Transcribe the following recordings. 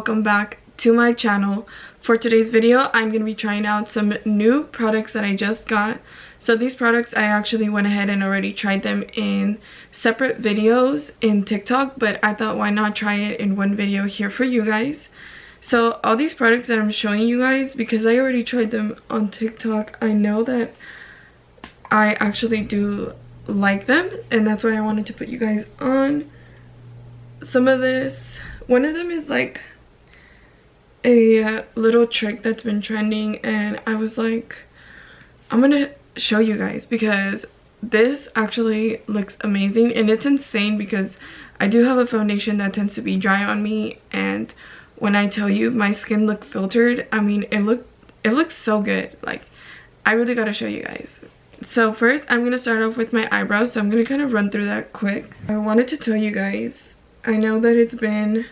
welcome back to my channel. For today's video, I'm going to be trying out some new products that I just got. So these products, I actually went ahead and already tried them in separate videos in TikTok, but I thought why not try it in one video here for you guys. So all these products that I'm showing you guys, because I already tried them on TikTok, I know that I actually do like them, and that's why I wanted to put you guys on some of this. One of them is like a little trick that's been trending, and I was like, I'm gonna show you guys because this actually looks amazing. And it's insane because I do have a foundation that tends to be dry on me, and when I tell you my skin look filtered, I mean it looks so good. Like, I really gotta show you guys. So first I'm gonna start off with my eyebrows, so I'm gonna kind of run through that quick. I wanted to tell you guys, I know that it's been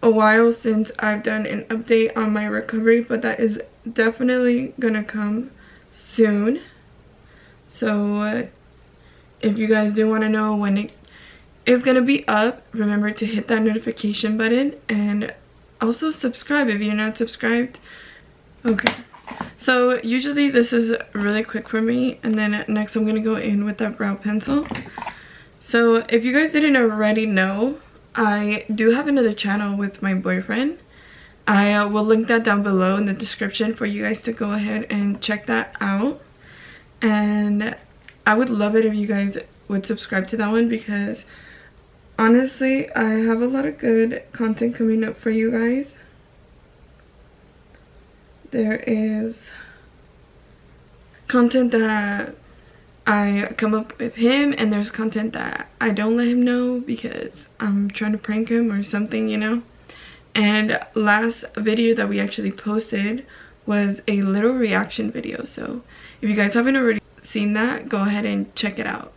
a while since I've done an update on my recovery, but that is definitely gonna come soon. So if you guys do want to know when it is gonna be up, remember to hit that notification button and also subscribe if you're not subscribed. Okay, so usually this is really quick for me, and then next I'm gonna go in with that brow pencil. So if you guys didn't already know, I do have another channel with my boyfriend. I will link that down below in the description for you guys to go ahead and check that out. And I would love it if you guys would subscribe to that one, because honestly I have a lot of good content coming up for you guys. There is content that I come up with him, and there's content that I don't let him know because I'm trying to prank him or something, you know. And last video that we actually posted was a little reaction video, so if you guys haven't already seen that, go ahead and check it out.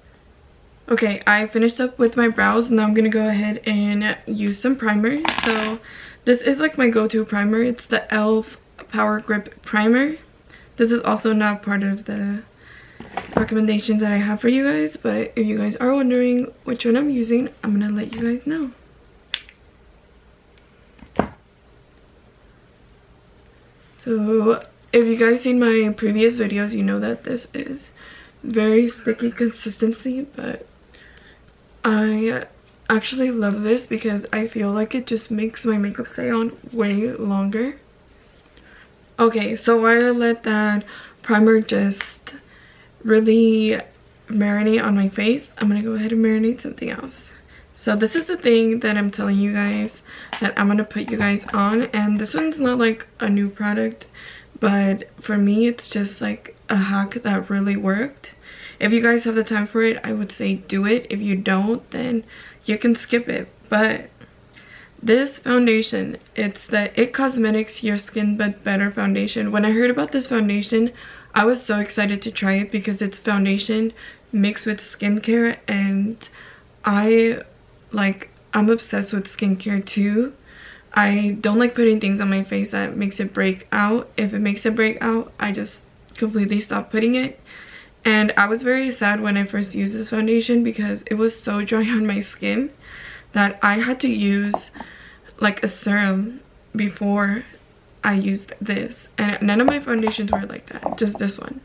Okay, I finished up with my brows. Now I'm gonna go ahead and use some primer. So this is like my go-to primer. It's the e.l.f. Power Grip Primer. This is also not part of the recommendations that I have for you guys, but if you guys are wondering which one I'm using, I'm gonna let you guys know. So if you guys seen my previous videos, you know that this is very sticky consistency, but I actually love this because I feel like it just makes my makeup stay on way longer. Okay, so while I let that primer just really marinate on my face, I'm gonna go ahead and marinate something else. So this is the thing that I'm telling you guys that I'm gonna put you guys on, and this one's not like a new product, but for me it's just like a hack that really worked. If you guys have the time for it, I would say do it. If you don't, then you can skip it. But this foundation, it's the It Cosmetics Your Skin But Better foundation. When I heard about this foundation, I was so excited to try it because it's foundation mixed with skincare, and I'm obsessed with skincare too. I don't like putting things on my face that makes it break out. If it makes it break out, I just completely stop putting it. And I was very sad when I first used this foundation because it was so dry on my skin that I had to use like a serum before I used this, and none of my foundations were like that, just this one.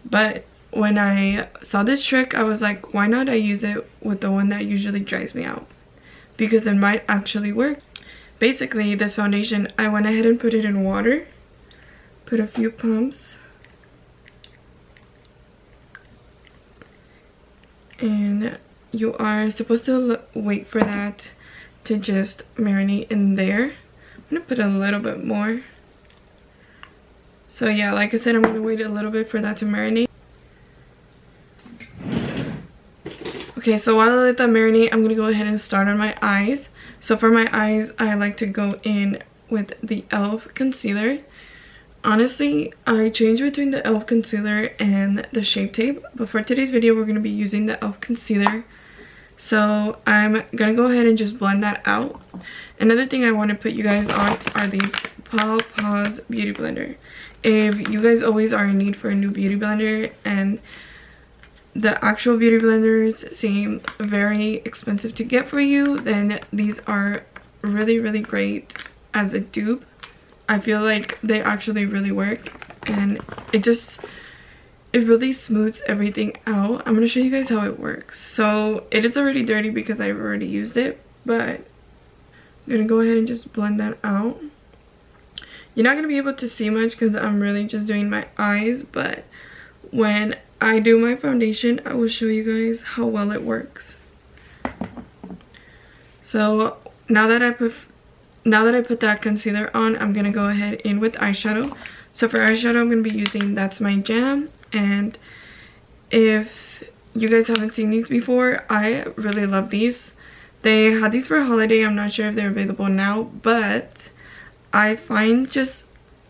But when I saw this trick, I was like, why not I use it with the one that usually dries me out, because it might actually work. Basically, this foundation, I went ahead and put it in water, put a few pumps, and you are supposed to wait for that to just marinate in there. I'm gonna put a little bit more. So yeah, like I said, I'm gonna wait a little bit for that to marinate. Okay, so while I let that marinate, I'm gonna go ahead and start on my eyes. So for my eyes, I like to go in with the e.l.f. concealer. Honestly, I change between the e.l.f. concealer and the Shape Tape, but for today's video, we're gonna be using the e.l.f. concealer. So I'm gonna go ahead and just blend that out. Another thing I want to put you guys on are these Pause Beauty Blender. If you guys always are in need for a new beauty blender and the actual beauty blenders seem very expensive to get for you, then these are really, really great as a dupe. I feel like they actually really work, and it really smooths everything out. I'm gonna show you guys how it works. So it is already dirty because I've already used it, but I'm gonna go ahead and just blend that out. You're not gonna be able to see much because I'm really just doing my eyes, but when I do my foundation, I will show you guys how well it works. So now that I put that concealer on, I'm gonna go ahead in with eyeshadow. So for eyeshadow, I'm gonna be using That's My Jam, and if you guys haven't seen these before, I really love these. They had these for a holiday. I'm not sure if they're available now, but I find just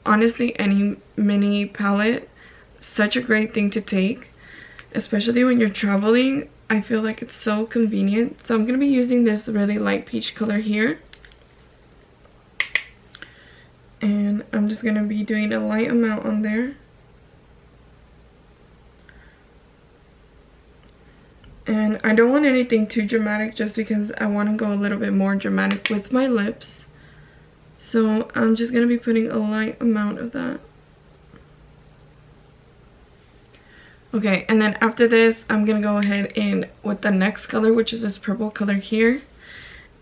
honestly any mini palette such a great thing to take, especially when you're traveling. I feel like it's so convenient. So I'm gonna be using this really light peach color here, and I'm just gonna be doing a light amount on there. And I don't want anything too dramatic just because I want to go a little bit more dramatic with my lips. So I'm just gonna be putting a light amount of that. Okay, and then after this, I'm gonna go ahead in with the next color, which is this purple color here.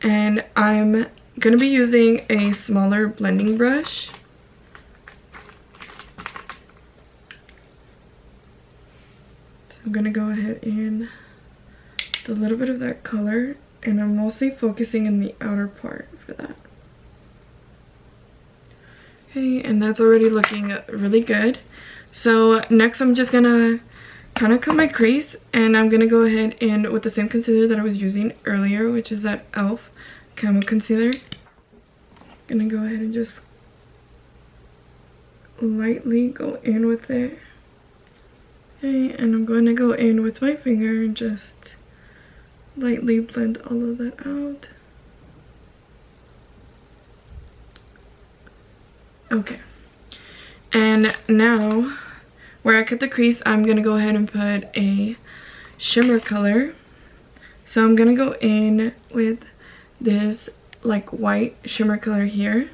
And I'm gonna be using a smaller blending brush. So I'm gonna go ahead in with a little bit of that color, and I'm mostly focusing in the outer part for that. Okay, and that's already looking really good. So next I'm just gonna kind of cut my crease, and I'm gonna go ahead in with the same concealer that I was using earlier, which is that e.l.f. Camo Concealer. Gonna go ahead and just lightly go in with it. Okay, and I'm going to go in with my finger and just lightly blend all of that out. Okay, and now where I cut the crease, I'm gonna go ahead and put a shimmer color. So I'm gonna go in with this like white shimmer color here,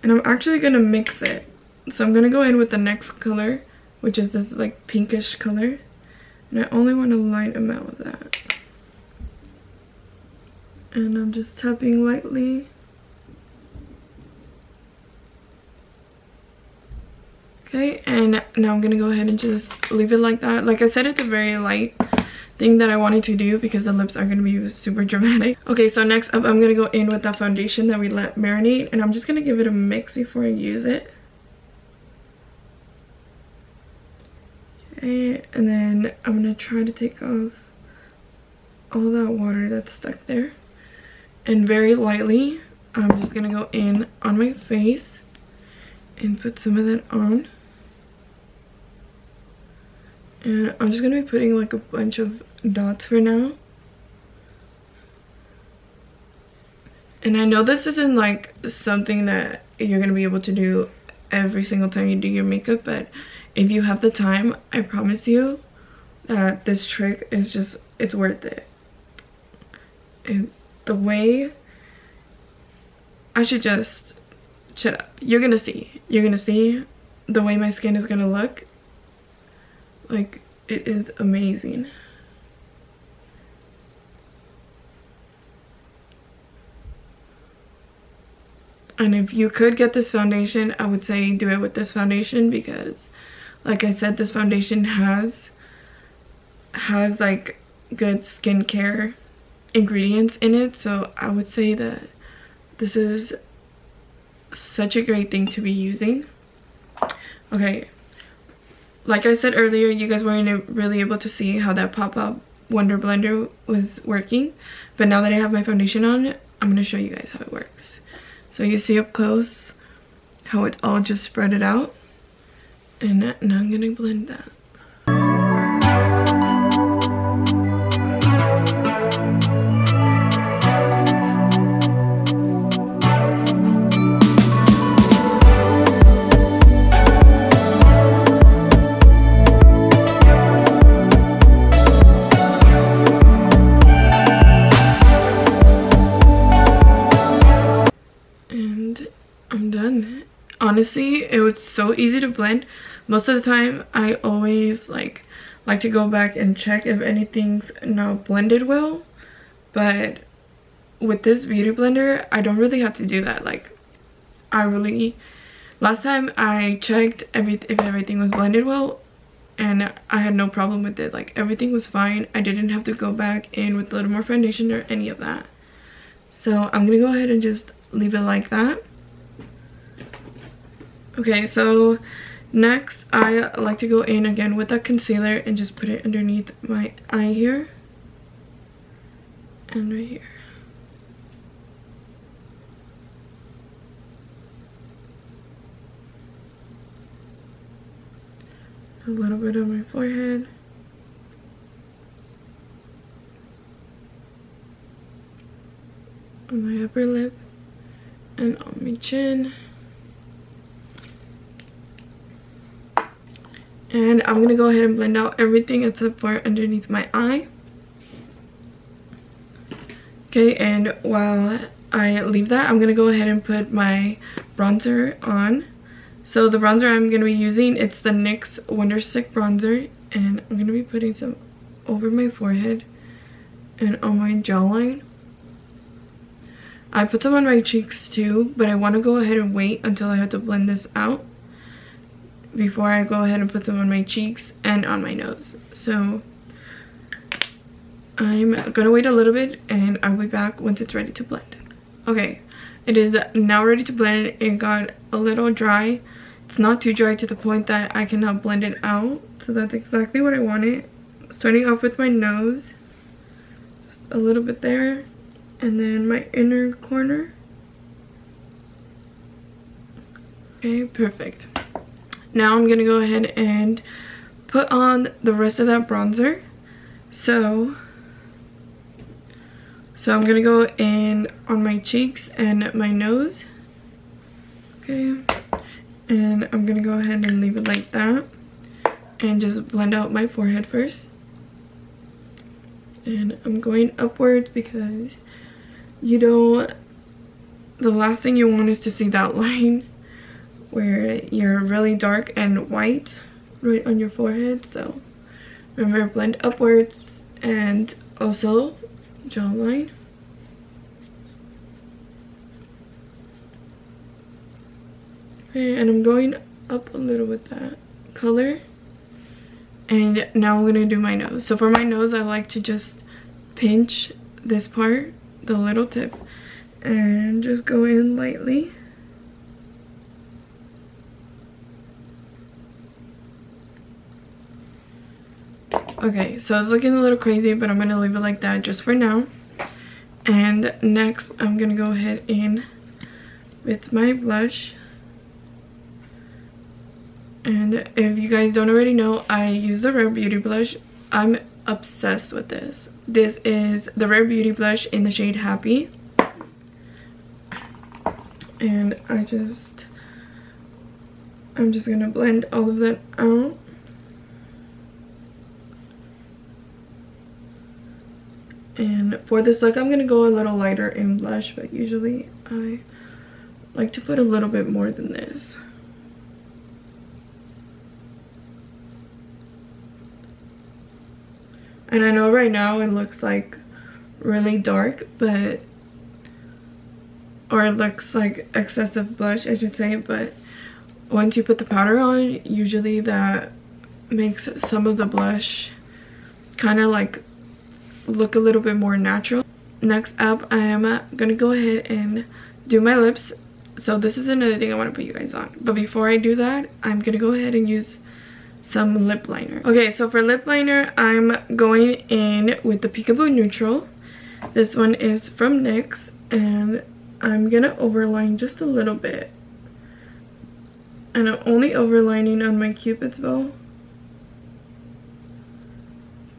and I'm actually gonna mix it. So I'm gonna go in with the next color, which is this like pinkish color, and I only want a light amount of that. And I'm just tapping lightly. Okay, and now I'm gonna go ahead and just leave it like that. Like I said, it's a very light thing that I wanted to do because the lips are gonna be super dramatic. Okay, so next up, I'm gonna go in with that foundation that we let marinate, and I'm just gonna give it a mix before I use it. Okay, and then I'm gonna try to take off all that water that's stuck there. And very lightly, I'm just gonna go in on my face and put some of that on. And I'm just gonna be putting like a bunch of dots for now. And I know this isn't like something that you're gonna be able to do every single time you do your makeup, but if you have the time, I promise you that this trick is just, it's worth it. And the way, I should just shut up. You're gonna see the way my skin is gonna look. Like, it is amazing. And if you could get this foundation, I would say do it with this foundation, because like I said, this foundation has like good skincare ingredients in it. So I would say that this is such a great thing to be using. Okay, like I said earlier, you guys weren't really able to see how that pop-up Wonder Blender was working, but now that I have my foundation on, I'm going to show you guys how it works. So you see up close how it's all just spread out, and now I'm going to blend that. honestly, it was so easy to blend. Most of the time I always like to go back and check if anything's not blended well, but with this beauty blender I don't really have to do that. Like, last time I checked if everything was blended well, and I had no problem with it. Like, everything was fine. I didn't have to go back in with a little more foundation or any of that. So I'm gonna go ahead and just leave it like that. Okay, so next I like to go in again with that concealer and just put it underneath my eye here and right here. A little bit on my forehead. On my upper lip and on my chin. And I'm gonna go ahead and blend out everything except for underneath my eye. Okay, and while I leave that, I'm gonna go ahead and put my bronzer on. So the bronzer I'm gonna be using, it's the NYX Wonder Stick bronzer, and I'm gonna be putting some over my forehead and on my jawline. I put some on my cheeks too, but I want to go ahead and wait until I have to blend this out before I go ahead and put some on my cheeks and on my nose. So I'm gonna wait a little bit and I'll be back once it's ready to blend. Okay, it is now ready to blend. It got a little dry. It's not too dry to the point that I cannot blend it out, so that's exactly what I wanted. Starting off with my nose, just a little bit there, and then my inner corner. Okay, perfect. Now I'm gonna go ahead and put on the rest of that bronzer. So I'm gonna go in on my cheeks and my nose. Okay, and I'm gonna go ahead and leave it like that and just blend out my forehead first. And I'm going upwards because the last thing you want is to see that line where you're really dark and white right on your forehead. So remember, blend upwards and also jawline. Okay, and I'm going up a little with that color. And now I'm gonna do my nose. So for my nose, I like to just pinch this part, the little tip, and just go in lightly. Okay, so it's looking a little crazy, but I'm gonna leave it like that just for now. And next, I'm gonna go ahead in with my blush. And if you guys don't already know, I use the Rare Beauty blush. I'm obsessed with this. This is the Rare Beauty blush in the shade Happy. And I'm just gonna blend all of that out. And for this look, I'm gonna go a little lighter in blush, but usually I like to put a little bit more than this. And I know right now it looks like really dark, or it looks like excessive blush, I should say, but once you put the powder on, usually that makes some of the blush kind of like look a little bit more natural. Next up, I am gonna go ahead and do my lips. So this is another thing I want to put you guys on, but before I do that, I'm gonna go ahead and use some lip liner. Okay, so for lip liner, I'm going in with the Peekaboo Neutral. This one is from NYX, and I'm gonna overline just a little bit. And I'm only overlining on my Cupid's bow.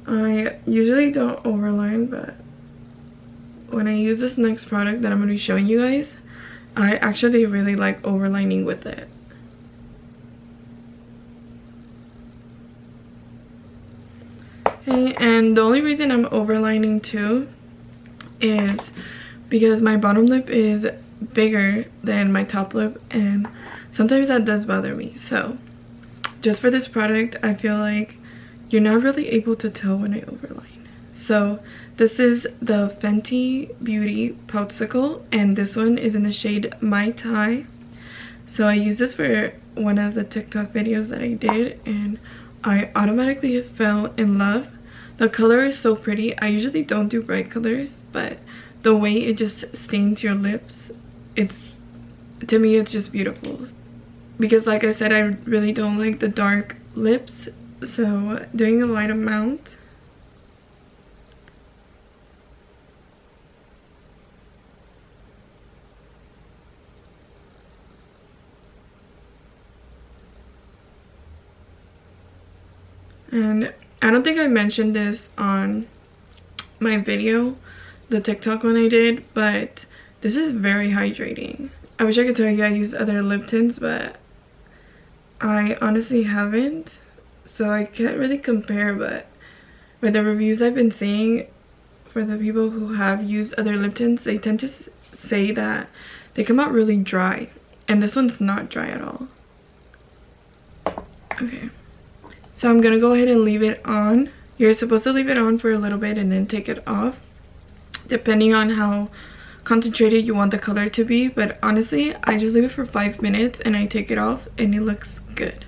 I usually don't overline, but when I use this next product that I'm going to be showing you guys, I actually really like overlining with it. Okay, and the only reason I'm overlining too is because my bottom lip is bigger than my top lip, and sometimes that does bother me. So just for this product, I feel like you're not really able to tell when I overline. So this is the Fenty Beauty Popsicle, and this one is in the shade Mai Tai. So I used this for one of the TikTok videos that I did, and I automatically fell in love. The color is so pretty. I usually don't do bright colors, but the way it just stains your lips, to me it's just beautiful. Because like I said, I really don't like the dark lips, so doing a light amount. And I don't think I mentioned this on my video, the TikTok one I did, but this is very hydrating. I wish I could tell you I use other lip tints, but I honestly haven't, so I can't really compare. But with the reviews I've been seeing for the people who have used other lip tints, they tend to say that they come out really dry, and this one's not dry at all. Okay, so I'm gonna go ahead and leave it on. You're supposed to leave it on for a little bit and then take it off, depending on how concentrated you want the color to be. But honestly, I just leave it for 5 minutes and I take it off and it looks good.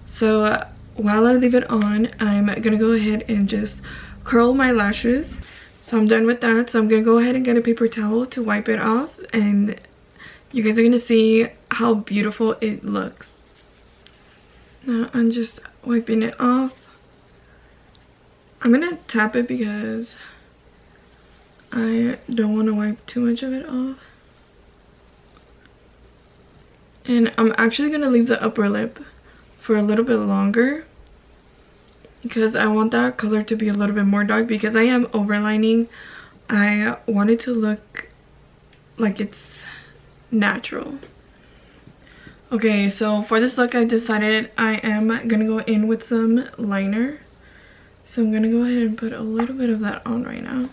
So while I leave it on, I'm gonna go ahead and just curl my lashes. So I'm done with that, so I'm gonna go ahead and get a paper towel to wipe it off, and you guys are gonna see how beautiful it looks. Now I'm just wiping it off. I'm gonna tap it because I don't want to wipe too much of it off. And I'm actually going to leave the upper lip for a little bit longer because I want that color to be a little bit more dark. Because I am overlining, I want it to look like it's natural. Okay, so for this look, I decided I am going to go in with some liner. So I'm going to go ahead and put a little bit of that on right now.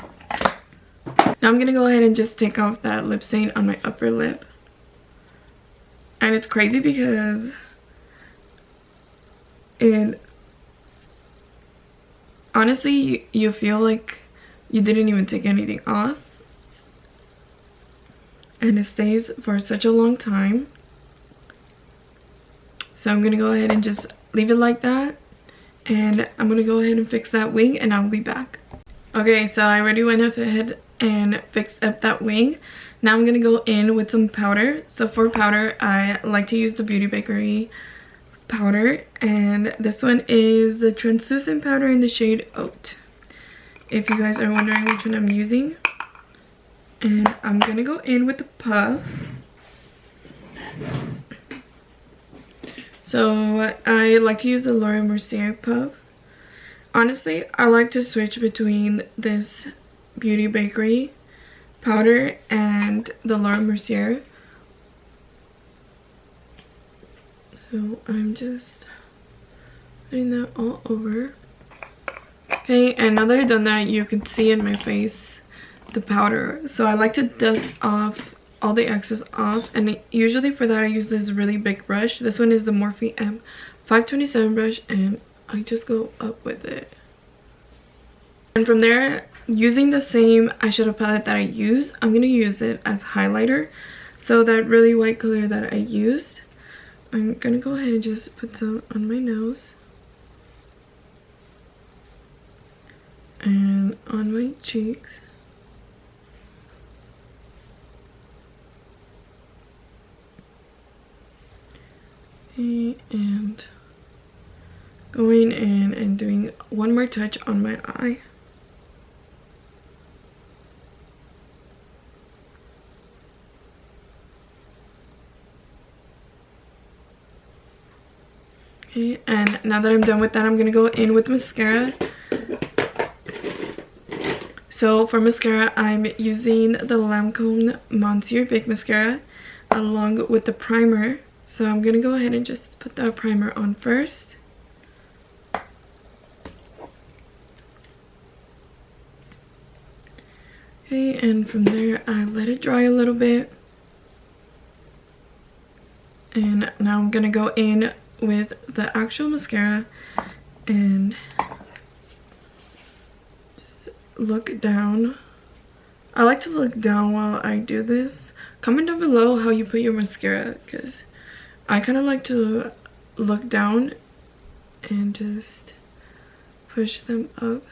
Now I'm gonna go ahead and just take off that lip stain on my upper lip. And it's crazy because honestly, you feel like you didn't even take anything off, and it stays for such a long time. So I'm gonna go ahead and just leave it like that, and I'm gonna go ahead and fix that wing, and I'll be back. Okay, so I already went ahead and fixed up that wing. Now I'm gonna go in with some powder. So for powder, I like to use the Beauty Bakery powder, and this one is the translucent powder in the shade Oat, if you guys are wondering which one I'm using. And I'm gonna go in with the puff. So I like to use the Laura Mercier puff. Honestly, I like to switch between this Beauty Bakery powder and the Laura Mercier. So I'm just putting that all over. Okay, and now that I've done that, you can see in my face the powder. So I like to dust off all the excess off, and usually for that I use this really big brush. This one is the Morphe M527 brush, and I just go up with it. And from there, using the same eyeshadow palette that I use, I'm going to use it as highlighter. So that really white color that I used, I'm going to go ahead and just put some on my nose. And on my cheeks. And going in and doing one more touch on my eye. Okay, and now that I'm done with that, I'm gonna go in with mascara. So for mascara, I'm using the Lancome Monsieur Big Mascara along with the primer. So I'm gonna go ahead and just put that primer on first. Okay, and from there I let it dry a little bit. And now I'm gonna go in with the actual mascara and just look down. I like to look down while I do this. Comment down below how you put your mascara, because I kind of like to look down and just push them up.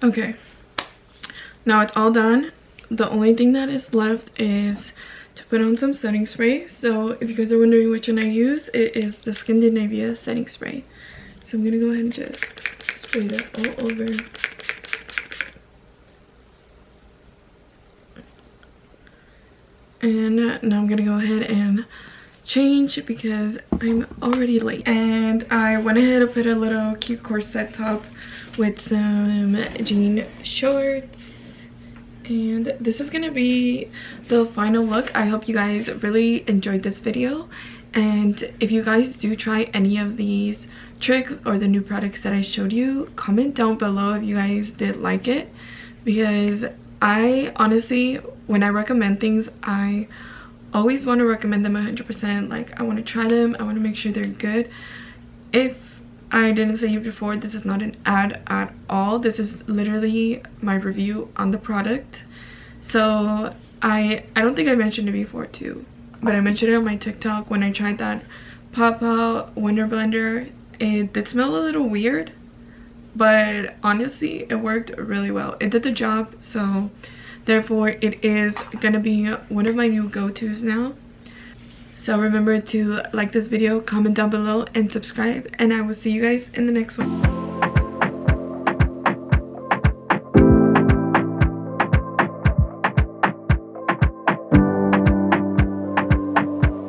Okay, now it's all done. The only thing that is left is to put on some setting spray. So if you guys are wondering which one I use, it is the Scandinavia setting spray. So I'm gonna go ahead and just spray that all over. And now I'm gonna go ahead and change because I'm already late. And I went ahead and put a little cute corset top with some jean shorts. And this is gonna be the final look. I hope you guys really enjoyed this video. And if you guys do try any of these tricks or the new products that I showed you, comment down below if you guys did like it, because I honestly, when I recommend things, I always want to recommend them 100%. Like, I want to try them, I want to make sure they're good. If I didn't say it before, this is not an ad at all. This is literally my review on the product. So I don't think I mentioned it before too, but I mentioned it on my TikTok when I tried that Papa Wonder Blender. It did smell a little weird, but honestly it worked really well. It did the job, so therefore it is gonna be one of my new go-tos now. So remember to like this video, comment down below, and subscribe, and I will see you guys in the next one.